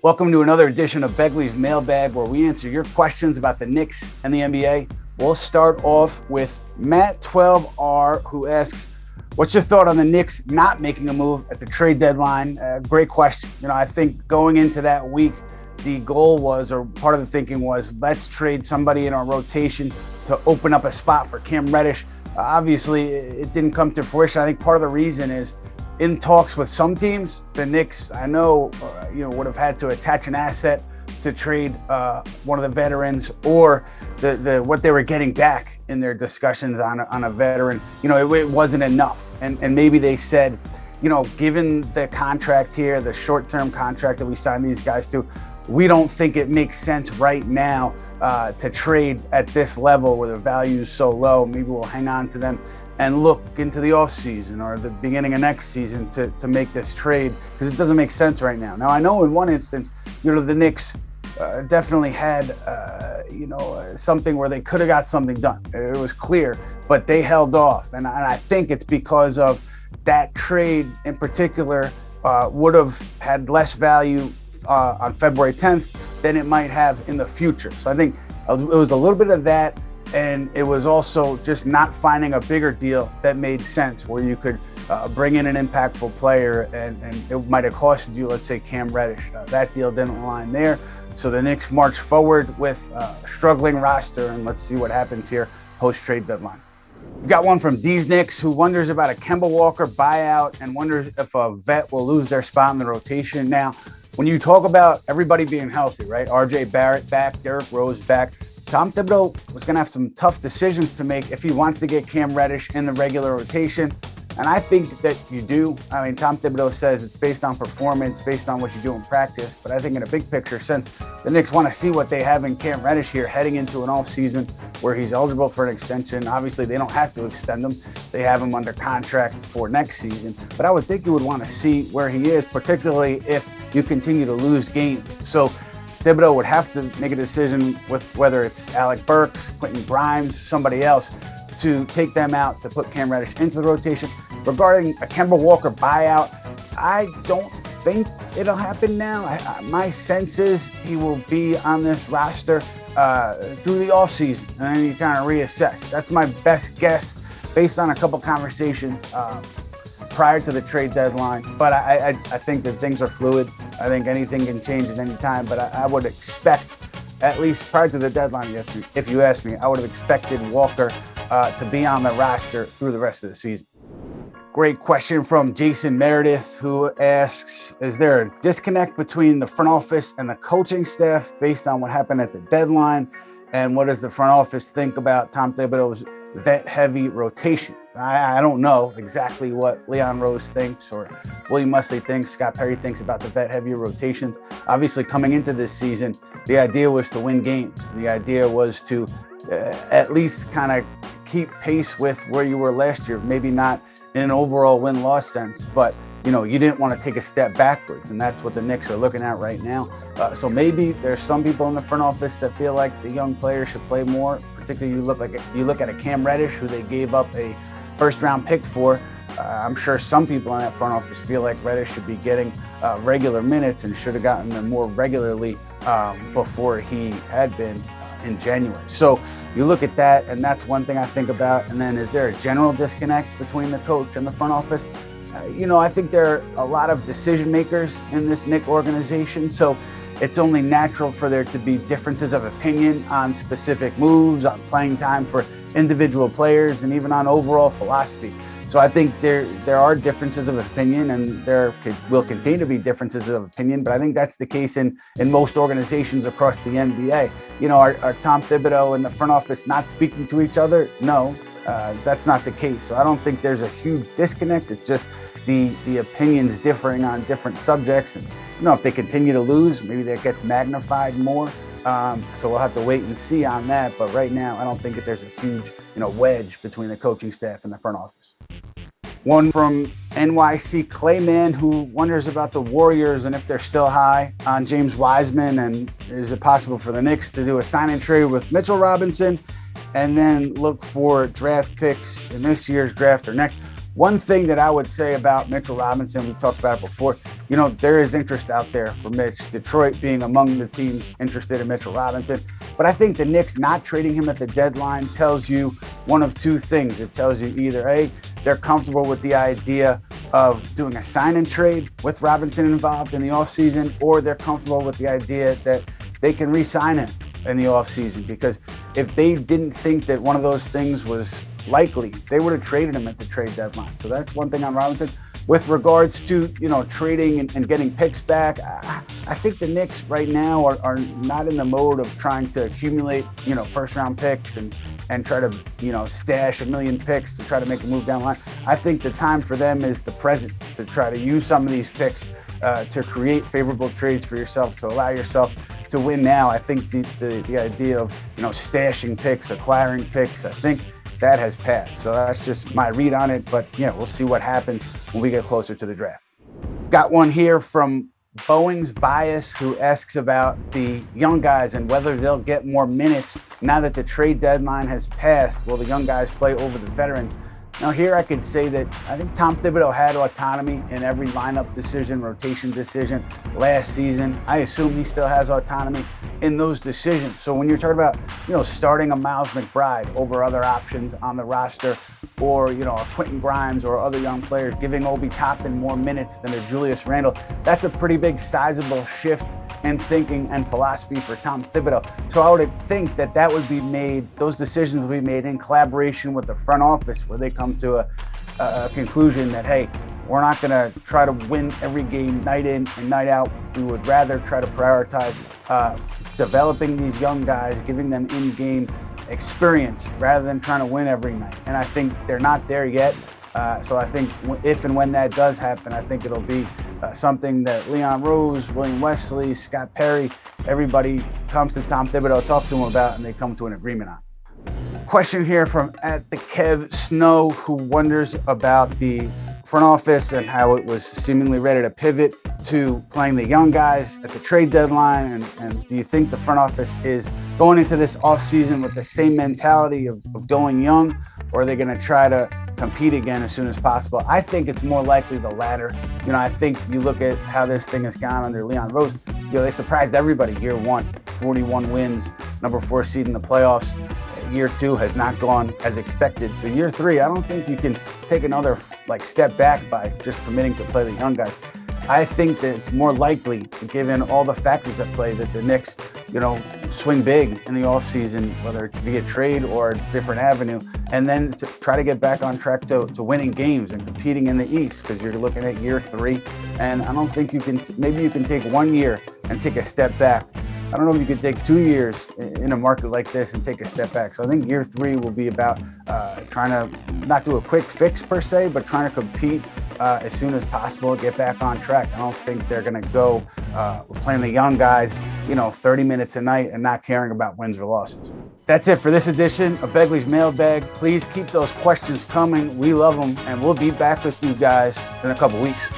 Welcome to another edition of Begley's Mailbag, where we answer your questions about the Knicks and the NBA. We'll start off with Matt12R, who asks, what's your thought on the Knicks not making a move at the trade deadline? Great question. I think going into that week, the goal was, or part of the thinking was, let's trade somebody in our rotation to open up a spot for Cam Reddish. Obviously, it didn't come to fruition. I think part of the reason is, in talks with some teams, the Knicks, I know, would have had to attach an asset to trade one of the veterans, or the what they were getting back in their discussions on a veteran. It wasn't enough, and maybe they said, given the contract here, the short-term contract that we signed these guys to, we don't think it makes sense right now to trade at this level where the value is so low. Maybe we'll hang on to them and look into the offseason or the beginning of next season to make this trade, because it doesn't make sense right now. Now, I know in one instance, the Knicks definitely had, something where they could have got something done. It was clear, but they held off. And I think it's because of that trade in particular would have had less value on February 10th than it might have in the future. So I think it was a little bit of that. And it was also just not finding a bigger deal that made sense, where you could bring in an impactful player and it might have costed you, let's say, Cam Reddish. That deal didn't align there. So the Knicks march forward with a struggling roster, and let's see what happens here post-trade deadline. We've got one from D's Knicks, who wonders about a Kemba Walker buyout and wonders if a vet will lose their spot in the rotation. Now, when you talk about everybody being healthy, right? RJ Barrett back, Derrick Rose back, Tom Thibodeau was going to have some tough decisions to make if he wants to get Cam Reddish in the regular rotation. And I think that you do. I mean, Tom Thibodeau says it's based on performance, based on what you do in practice. But I think in a big picture sense, the Knicks want to see what they have in Cam Reddish here heading into an offseason where he's eligible for an extension. Obviously, they don't have to extend him. They have him under contract for next season. But I would think you would want to see where he is, particularly if you continue to lose games. So Thibodeau would have to make a decision with whether it's Alec Burks, Quentin Grimes, somebody else, to take them out to put Cam Reddish into the rotation. Regarding a Kemba Walker buyout, I don't think it'll happen now. My sense is he will be on this roster through the offseason, and then you kind of reassess. That's my best guess based on a couple conversations prior to the trade deadline. But I think that things are fluid. I think anything can change at any time, but I would expect, at least prior to the deadline, if you ask me, I would have expected Walker to be on the roster through the rest of the season. Great question from Jason Meredith, who asks, is there a disconnect between the front office and the coaching staff based on what happened at the deadline? And what does the front office think about Tom Thibodeau's vet-heavy rotation? I don't know exactly what Leon Rose thinks or William Musley thinks, Scott Perry thinks about the vet-heavy rotations. Obviously, coming into this season, the idea was to win games. The idea was to at least kind of keep pace with where you were last year. Maybe not in an overall win-loss sense, but you didn't want to take a step backwards, and that's what the Knicks are looking at right now. So maybe there's some people in the front office that feel like the young players should play more. Particularly, you look at a Cam Reddish, who they gave up a first-round pick for. I'm sure some people in that front office feel like Reddish should be getting regular minutes and should have gotten them more regularly before he had been in January. So you look at that, and that's one thing I think about. And then, is there a general disconnect between the coach and the front office? I think there are a lot of decision makers in this Knicks organization, so it's only natural for there to be differences of opinion on specific moves, on playing time for individual players, and even on overall philosophy. So I think there are differences of opinion, and there will continue to be differences of opinion, but I think that's the case in most organizations across the NBA. Are Tom Thibodeau and the front office not speaking to each other? No, that's not the case. So I don't think there's a huge disconnect. It's just the opinions differing on different subjects. And, if they continue to lose, maybe that gets magnified more. So we'll have to wait and see on that. But right now, I don't think that there's a huge, wedge between the coaching staff and the front office. One from NYC Clayman, who wonders about the Warriors and if they're still high on James Wiseman, and is it possible for the Knicks to do a sign and trade with Mitchell Robinson and then look for draft picks in this year's draft or next. One thing that I would say about Mitchell Robinson, we talked about it before, there is interest out there for Mitch, Detroit being among the teams interested in Mitchell Robinson. But I think the Knicks not trading him at the deadline tells you one of two things. It tells you either A, they're comfortable with the idea of doing a sign and trade with Robinson involved in the offseason, or they're comfortable with the idea that they can re-sign him in the offseason. Because if they didn't think that one of those things was likely, they would have traded him at the trade deadline. So that's one thing on Robinson. With regards to, trading and getting picks back, I think the Knicks right now are not in the mode of trying to accumulate, first round picks and try to, stash a million picks to try to make a move down the line. I think the time for them is the present, to try to use some of these picks to create favorable trades for yourself, to allow yourself to win now. I think the idea of, stashing picks, acquiring picks, I think that has passed. So that's just my read on it. But, we'll see what happens when we get closer to the draft. Got one here from Boeing's Bias, who asks about the young guys and whether they'll get more minutes now that the trade deadline has passed. Will the young guys play over the veterans? Now here I could say that I think Tom Thibodeau had autonomy in every lineup decision, rotation decision last season. I assume he still has autonomy in those decisions. So when you're talking about, starting a Miles McBride over other options on the roster, or, a Quentin Grimes or other young players, giving Obi Toppin more minutes than a Julius Randle, that's a pretty big sizable shift in thinking and philosophy for Tom Thibodeau. So I would think that would be made, those decisions would be made in collaboration with the front office, where they come to a conclusion that, hey, we're not going to try to win every game night in and night out. We would rather try to prioritize developing these young guys, giving them in-game experience rather than trying to win every night. And I think they're not there yet. So I think if and when that does happen, I think it'll be something that Leon Rose, William Wesley, Scott Perry, everybody comes to Tom Thibodeau, talk to him about, and they come to an agreement on. Question here from @the_Kev_Snow, who wonders about the front office and how it was seemingly ready to pivot to playing the young guys at the trade deadline. And do you think the front office is going into this offseason with the same mentality of going young, or are they going to try to compete again as soon as possible? I think it's more likely the latter. I think you look at how this thing has gone under Leon Rose. They surprised everybody year one, 41 wins, number 4 seed in the playoffs. Year 2 has not gone as expected. So year 3, I don't think you can take another step back by just committing to play the young guys. I think that it's more likely, given all the factors at play, that the Knicks, swing big in the offseason, whether it's via trade or a different avenue, and then to try to get back on track to winning games and competing in the East, because you're looking at year 3. And I don't think you can, maybe you can take 1 year and take a step back. I don't know if you could take 2 years in a market like this and take a step back. So I think year 3 will be about trying to not do a quick fix per se, but trying to compete as soon as possible, get back on track. I don't think they're going to go playing the young guys, 30 minutes a night and not caring about wins or losses. That's it for this edition of Begley's Mailbag. Please keep those questions coming. We love them, and we'll be back with you guys in a couple weeks.